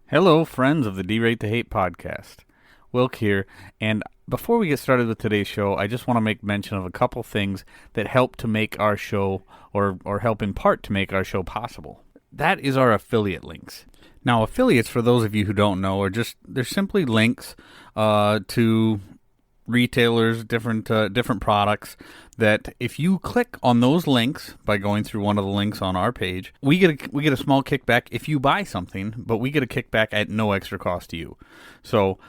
Hello, friends of the D-Rate the Hate podcast. Wilk here, and before we get started with today's show, I just want to make mention of a couple things that help to make our show, or help in part to make our show possible. That is our affiliate links. Now, affiliates, for those of you who don't know, they're simply links to retailers, different products, that if you click on those links by going through one of the links on our page, we get a small kickback if you buy something, but we get a kickback at no extra cost to you. So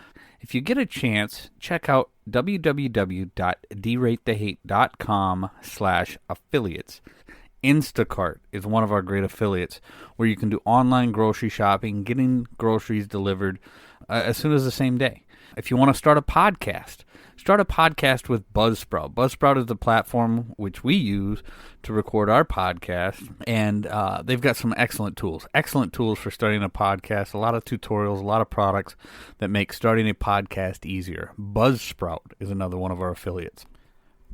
if you get a chance, check out www.dratethehate.com/affiliates. Instacart is one of our great affiliates where you can do online grocery shopping, getting groceries delivered as soon as the same day. If you want to start a podcast with Buzzsprout. Buzzsprout is the platform which we use to record our podcast, and they've got some excellent tools for starting a podcast, a lot of tutorials, a lot of products that make starting a podcast easier. Buzzsprout is another one of our affiliates.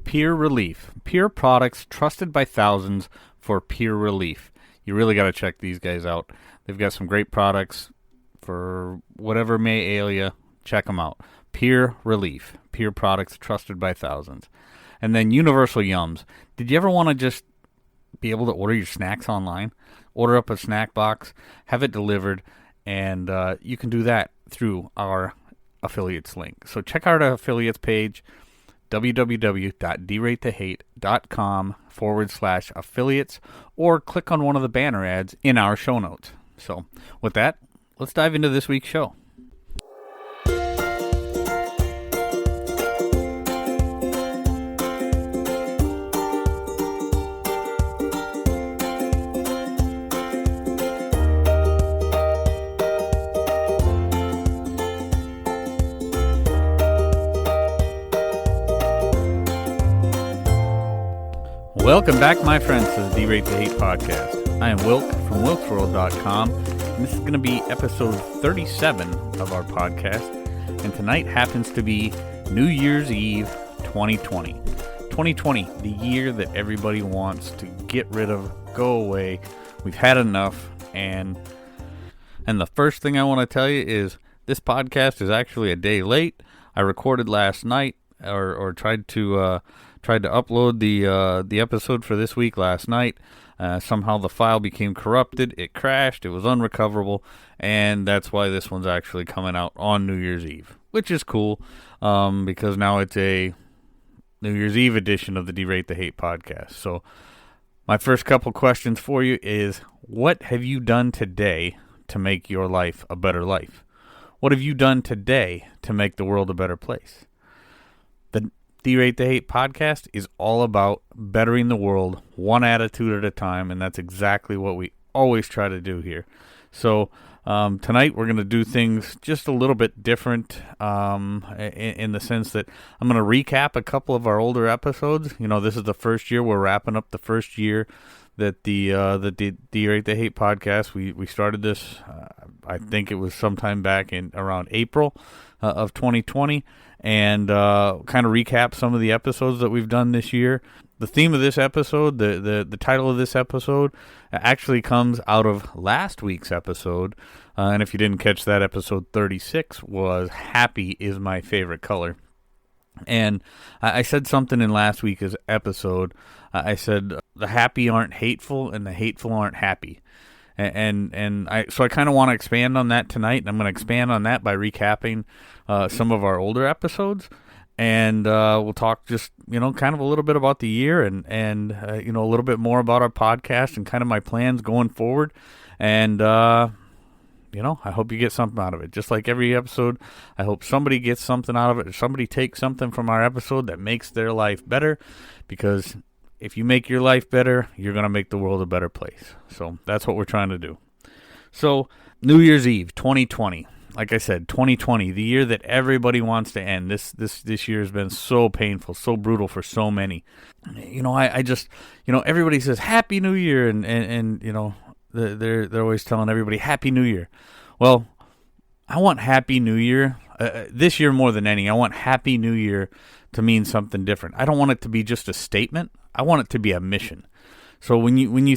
Peer Relief. Peer products trusted by thousands for peer relief. You really got to check these guys out. They've got some great products for whatever may ail you. Check them out. Peer Relief. Peer products trusted by thousands. And then Universal Yums. Did you ever want to just be able to order your snacks online? Order up a snack box, have it delivered, and you can do that through our affiliates link. So check out our affiliates page, www.dratethehate.com/affiliates, or click on one of the banner ads in our show notes. So with that, let's dive into this week's show. Welcome back, my friends, to the D-Rate the Hate podcast. I am Wilk from wilksworld.com, and this is going to be episode 37 of our podcast, and tonight happens to be New Year's Eve 2020. 2020, the year that everybody wants to get rid of, go away. We've had enough, and the first thing I want to tell you is this podcast is actually a day late. I recorded last night, or tried to upload the episode for this week last night. Somehow the file became corrupted. It crashed. It was unrecoverable. And that's why this one's actually coming out on New Year's Eve, which is cool because now it's a New Year's Eve edition of the D-Rate the Hate podcast. So my first couple questions for you is, what have you done today to make your life a better life? What have you done today to make the world a better place? The D-Rate the Hate podcast is all about bettering the world one attitude at a time, and that's exactly what we always try to do here. So tonight we're going to do things just a little bit different in the sense that I'm going to recap a couple of our older episodes. You know, this is the first year. We're wrapping up the first year that the D-Rate the Hate podcast, we started this, I think it was sometime back in around April of 2020, and kind of recap some of the episodes that we've done this year. The theme of this episode, the title of this episode, actually comes out of last week's episode, and if you didn't catch that, episode 36 was Happy is My Favorite Color. And I said something in last week's episode. I said the happy aren't hateful and the hateful aren't happy. So I kind of want to expand on that tonight, and I'm going to expand on that by recapping some of our older episodes, and we'll talk just, kind of a little bit about the year and a little bit more about our podcast and kind of my plans going forward, and I hope you get something out of it. Just like every episode, I hope somebody gets something out of it, or somebody takes something from our episode that makes their life better, because if you make your life better, you're going to make the world a better place. So that's what we're trying to do. So New Year's Eve, 2020. Like I said, 2020, the year that everybody wants to end. This year has been so painful, so brutal for so many. I just, everybody says Happy New Year, and they're always telling everybody Happy New Year. Well, I want Happy New Year this year more than any. I want Happy New Year to mean something different. I don't want it to be just a statement. I want it to be a mission. So when you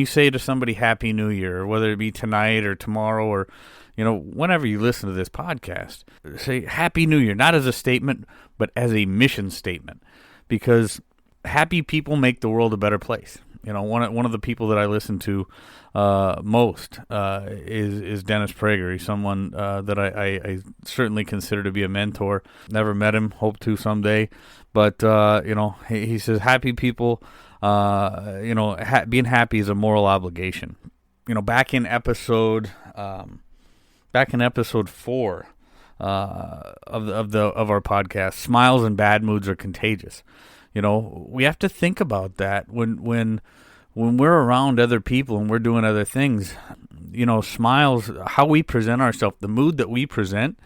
say to somebody Happy New Year, or whether it be tonight or tomorrow or whenever you listen to this podcast, say Happy New Year, not as a statement, but as a mission statement, because happy people make the world a better place. One of the people that I listen to most is Dennis Prager. He's someone that I certainly consider to be a mentor. Never met him, hope to someday, but he says happy people, being happy is a moral obligation. Back in episode 4 of our podcast, smiles and bad moods are contagious. We have to think about that when we're around other people and we're doing other things. Smiles, how we present ourselves, the mood that we present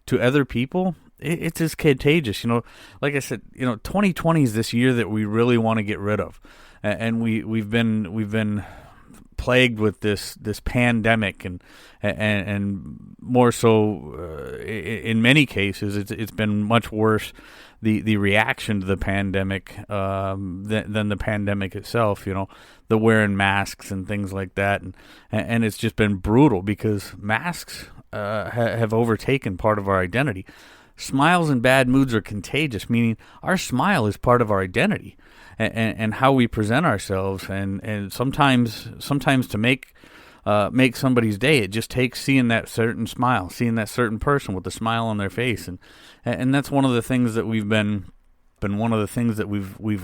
to other people, it's as contagious. Like I said, 2020 is this year that we really want to get rid of, and we've been plagued with this pandemic, and more so in many cases it's been much worse, the reaction to the pandemic than the pandemic itself. The wearing masks and things like that, and it's just been brutal because masks have overtaken part of our identity. Smiles and bad moods are contagious, meaning our smile is part of our identity. And how we present ourselves, and sometimes to make somebody's day, it just takes seeing that certain smile, seeing that certain person with a smile on their face, and that's one of the things that we've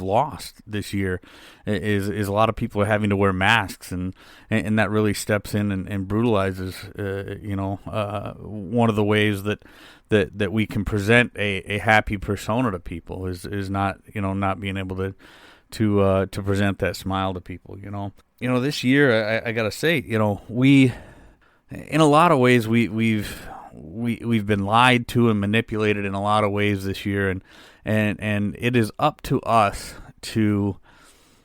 lost this year is a lot of people are having to wear masks, and that really steps in and brutalizes one of the ways that we can present a happy persona to people is not being able to present that smile to people. This year I gotta say, we in a lot of ways we've been lied to and manipulated in a lot of ways this year, and it is up to us to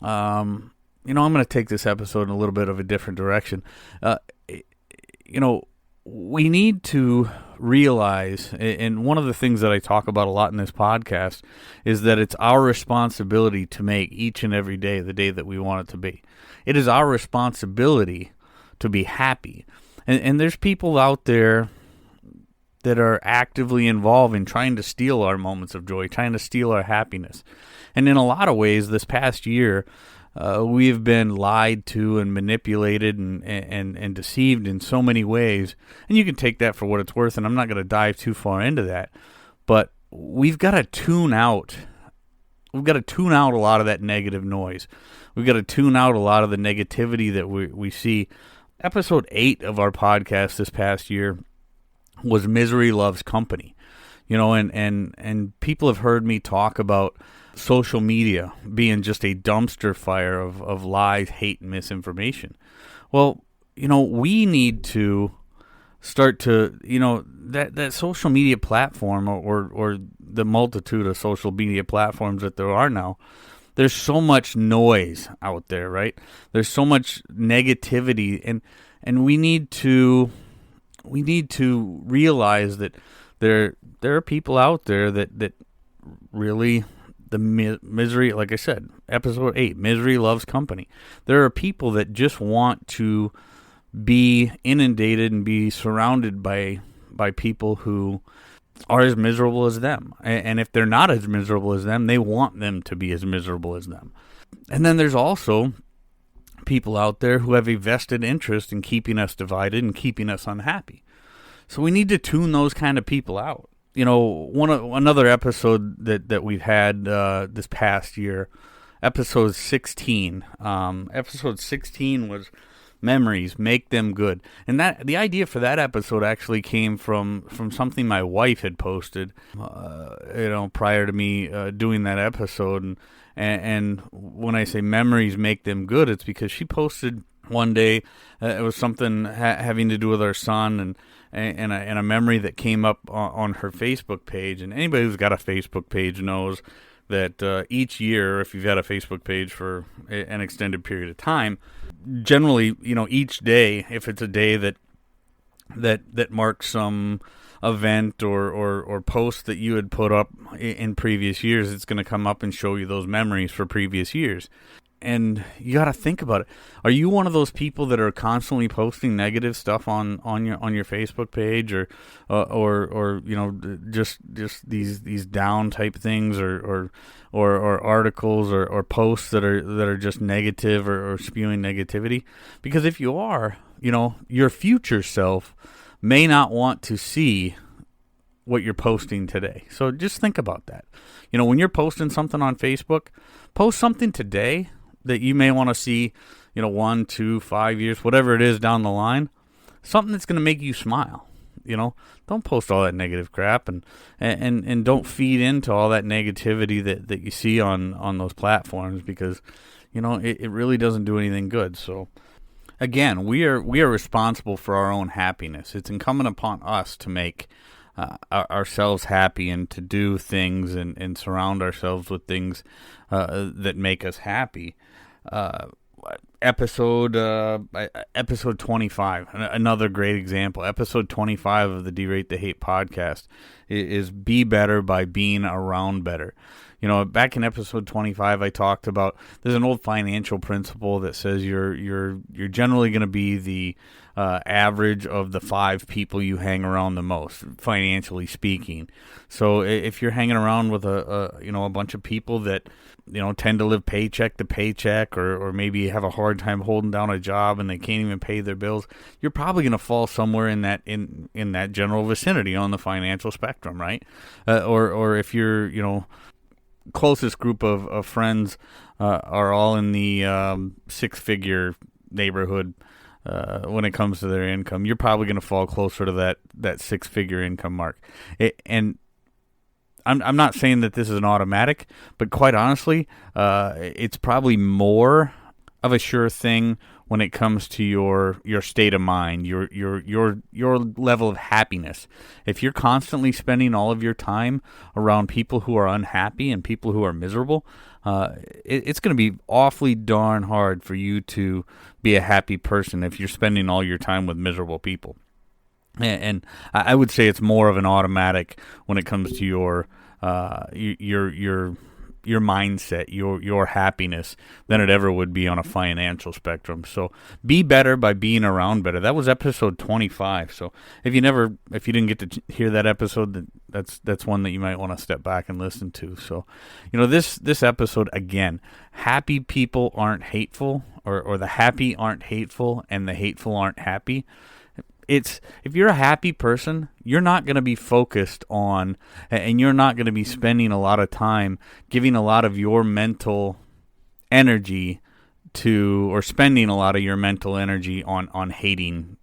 I'm going to take this episode in a little bit of a different direction. We need to realize, and one of the things that I talk about a lot in this podcast is that it's our responsibility to make each and every day the day that we want it to be. It is our responsibility to be happy. And there's people out there that are actively involved in trying to steal our moments of joy, trying to steal our happiness. And in a lot of ways, this past year, we've been lied to and manipulated and deceived in so many ways. And you can take that for what it's worth, and I'm not going to dive too far into that. But we've got to tune out. We've got to tune out a lot of that negative noise. We've got to tune out a lot of the negativity that we see. Episode 8 of our podcast this past year was Misery Loves Company. And people have heard me talk about social media being just a dumpster fire of lies, hate, and misinformation. Well, we need to start to, that social media platform or the multitude of social media platforms that there are now, there's so much noise out there, right? There's so much negativity, and we need to realize that there are people out there that really, the misery, like I said, episode 8, Misery Loves Company. There are people that just want to be inundated and be surrounded by people who are as miserable as them. And if they're not as miserable as them, they want them to be as miserable as them. And then there's also people out there who have a vested interest in keeping us divided and keeping us unhappy. So we need to tune those kind of people out. Another episode that we've had this past year, episode 16. Episode 16 was Memories, Make Them Good. And that the idea for that episode actually came from something my wife had posted, prior to me doing that episode. And when I say memories make them good, it's because she posted one day, it was something having to do with our son and a memory that came up on her Facebook page. And anybody who's got a Facebook page knows that each year, if you've had a Facebook page for an extended period of time, generally, each day, if it's a day that marks some event or post that you had put up in previous years, it's going to come up and show you those memories for previous years. and you got to think about it. Are you one of those people that are constantly posting negative stuff on your Facebook page, or just these down type things, or articles or posts that are just negative or spewing negativity? Because if you are, your future self may not want to see what you're posting today. So just think about that. When you're posting something on Facebook, post something today that you may want to see, 1, 2, 5 years, whatever it is down the line, something that's going to make you smile. Don't post all that negative crap, and don't feed into all that negativity that you see on those platforms, because, it really doesn't do anything good. So again, we are responsible for our own happiness. It's incumbent upon us to make ourselves happy, and to do things and surround ourselves with things that make us happy. Episode 25, another great example. Episode 25 of the Derate the Hate podcast is be better by being around better. Back in episode 25, I talked about, there's an old financial principle that says you're generally going to be the average of the 5 people you hang around the most, financially speaking. So if you're hanging around with a bunch of people that tend to live paycheck to paycheck, or maybe have a hard time holding down a job and they can't even pay their bills, you're probably going to fall somewhere in that general vicinity on the financial spectrum, right? Or if you're closest group of friends are all in the 6-figure neighborhood when it comes to their income, you're probably going to fall closer to that 6-figure income mark. And I'm not saying that this is an automatic, but quite honestly, it's probably more of a sure thing when it comes to your state of mind, your level of happiness. If you're constantly spending all of your time around people who are unhappy and people who are miserable, it's going to be awfully darn hard for you to be a happy person if you're spending all your time with miserable people. And I would say it's more of an automatic when it comes to your mindset, your happiness, than it ever would be on a financial spectrum. So be better by being around better. That was episode 25. So if you didn't get to hear that episode, that's one that you might want to step back and listen to. So, this episode, again, happy people aren't hateful, or the happy aren't hateful, and the hateful aren't happy. If you're a happy person, you're not going to be focused on, and you're not going to be spending a lot of time giving a lot of your mental energy or spending a lot of your mental energy on hating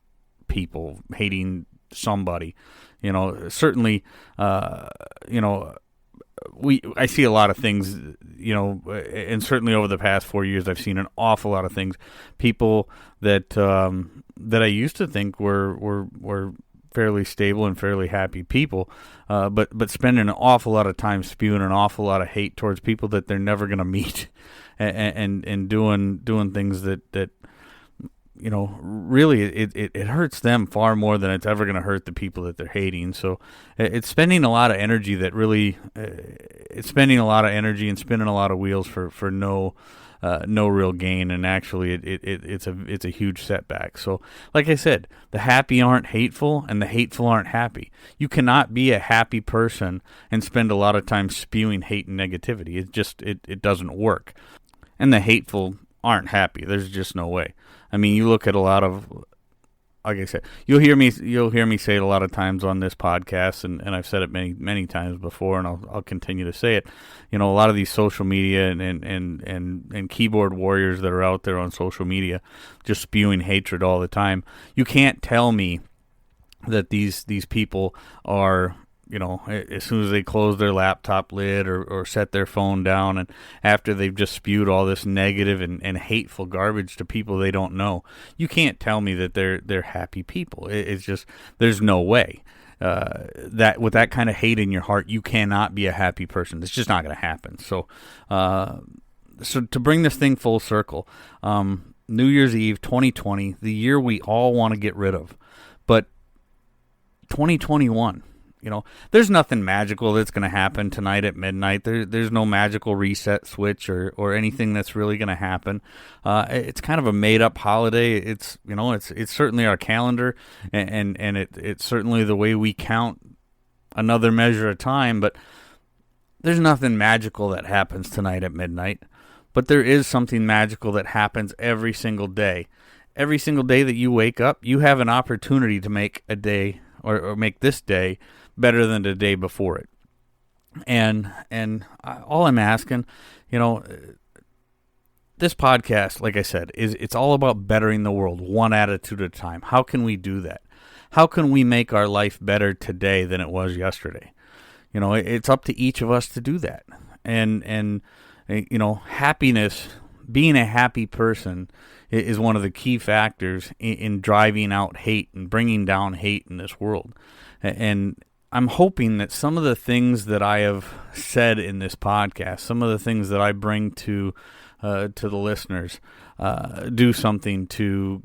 people, hating somebody. Certainly, I see a lot of things, and certainly over the past 4 years, I've seen an awful lot of things. People that I used to think were fairly stable and fairly happy people, but spending an awful lot of time spewing an awful lot of hate towards people that they're never going to meet, and doing things that really it hurts them far more than it's ever going to hurt the people that they're hating. So it's spending a lot of energy it's spending a lot of energy and spinning a lot of wheels for no real gain, and actually it's a huge setback. So like I said, the happy aren't hateful, and the hateful aren't happy. You cannot be a happy person and spend a lot of time spewing hate and negativity. It doesn't work. And the hateful aren't happy. There's just no way. I mean, you look at a lot of, like I said, you'll hear me say it a lot of times on this podcast, and I've said it many times before, and I'll continue to say it. A lot of these social media and keyboard warriors that are out there on social media just spewing hatred all the time. You can't tell me that these people are, as soon as they close their laptop lid or set their phone down, and after they've just spewed all this negative and hateful garbage to people they don't know, you can't tell me that they're happy people. It's just, there's no way. That with that kind of hate in your heart, you cannot be a happy person. It's just not going to happen. So to bring this thing full circle, New Year's Eve 2020, the year we all want to get rid of, but 2021, there's nothing magical that's going to happen tonight at midnight. There's no magical reset switch or anything that's really going to happen. It's kind of a made up holiday. It's certainly our calendar, and it's certainly the way we count another measure of time. But there's nothing magical that happens tonight at midnight. But there is something magical that happens every single day. Every single day that you wake up, you have an opportunity to make a day or make this day better than the day before it. And all I'm asking, this podcast, like I said, it's all about bettering the world one attitude at a time. How can we do that? How can we make our life better today than it was yesterday? It's up to each of us to do that. And happiness, being a happy person is one of the key factors in driving out hate and bringing down hate in this world. And I'm hoping that some of the things that I have said in this podcast, some of the things that I bring to the listeners, do something to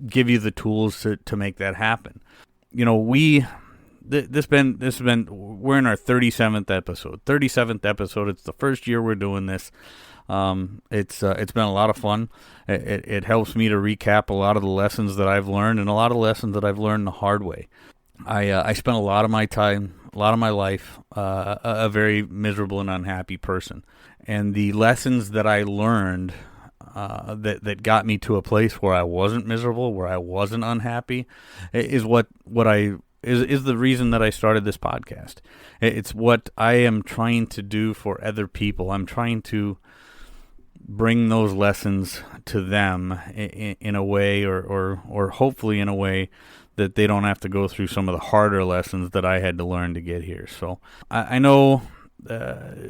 give you the tools to make that happen. We're in our 37th episode. 37th episode. It's the first year we're doing this. It's been a lot of fun. It helps me to recap a lot of the lessons that I've learned and a lot of lessons that I've learned the hard way. I spent a lot of my time, a lot of my life, a very miserable and unhappy person. And the lessons that I learned that got me to a place where I wasn't miserable, where I wasn't unhappy, is is the reason that I started this podcast. It's what I am trying to do for other people. I'm trying to bring those lessons to them in a way, or hopefully in a way that they don't have to go through some of the harder lessons that I had to learn to get here. So I know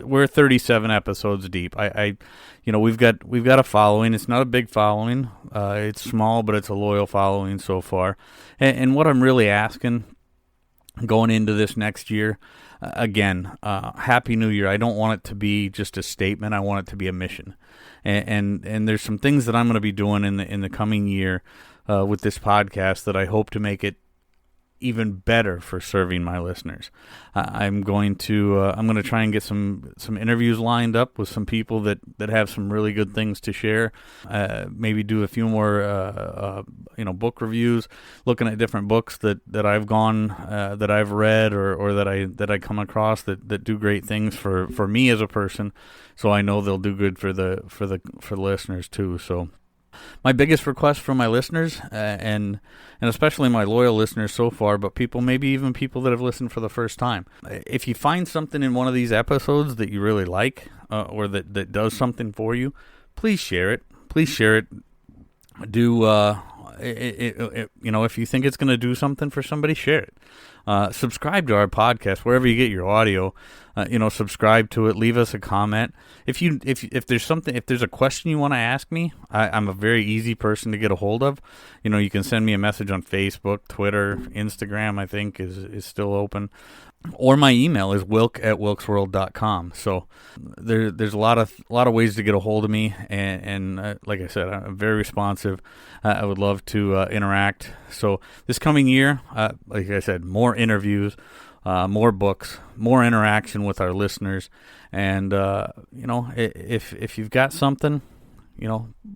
we're 37 episodes deep. We've got a following. It's not a big following. It's small, but it's a loyal following so far. And what I'm really asking going into this next year, again, Happy New Year. I don't want it to be just a statement. I want it to be a mission. And there's some things that I'm going to be doing in the coming year with this podcast that I hope to make it even better for serving my listeners. I'm going to try and get some interviews lined up with some people that have some really good things to share. Maybe do a few more book reviews, looking at different books that I've gone that I've read or that I come across that do great things for me as a person. So I know they'll do good for the listeners too. So my biggest request from my listeners, and especially my loyal listeners so far, but maybe even people that have listened for the first time, if you find something in one of these episodes that you really like, or that does something for you, please share it. Please share it. If you think it's going to do something for somebody, share it. Subscribe to our podcast wherever you get your audio. Subscribe to it. Leave us a comment. If there's a question you want to ask me, I'm a very easy person to get a hold of. You can send me a message on Facebook, Twitter, Instagram. I think is still open, or my email is wilk@wilksworld.com. So there's a lot of ways to get a hold of me, and like I said, I'm very responsive. I would love to interact. So this coming year, like I said, more interviews, more books, more interaction with our listeners, and if you've got something,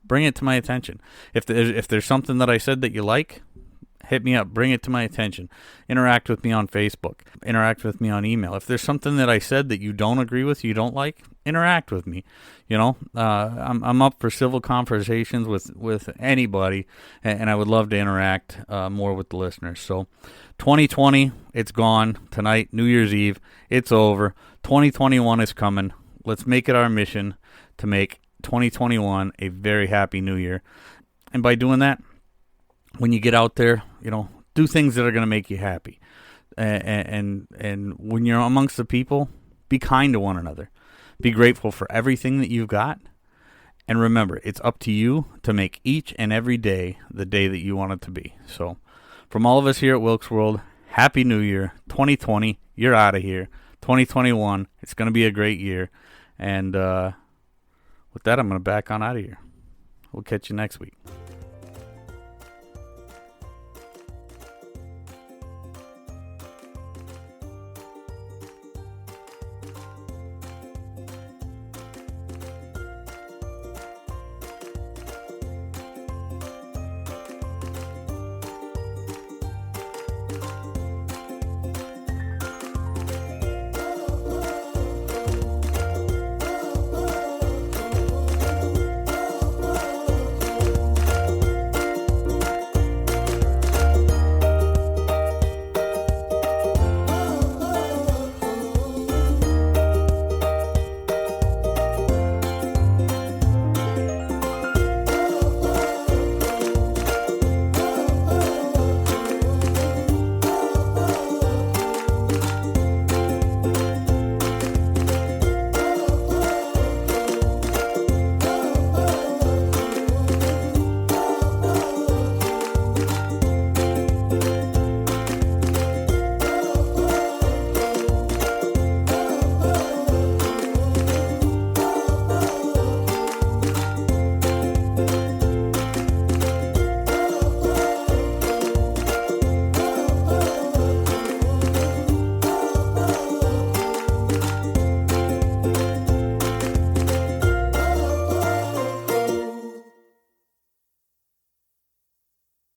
bring it to my attention. If there's something that I said that you like, hit me up, bring it to my attention. Interact with me on Facebook. Interact with me on email. If there's something that I said that you don't agree with, you don't like, interact with me. I'm up for civil conversations with anybody, and I would love to interact more with the listeners. So 2020, it's gone. Tonight, New Year's Eve, it's over. 2021 is coming. Let's make it our mission to make 2021 a very happy new year. And by doing that, when you get out there, do things that are going to make you happy. And when you're amongst the people, be kind to one another. Be grateful for everything that you've got. And remember, it's up to you to make each and every day the day that you want it to be. So from all of us here at Wilkes World, Happy New Year. 2020, you're out of here. 2021, it's going to be a great year. And with that, I'm going to back on out of here. We'll catch you next week.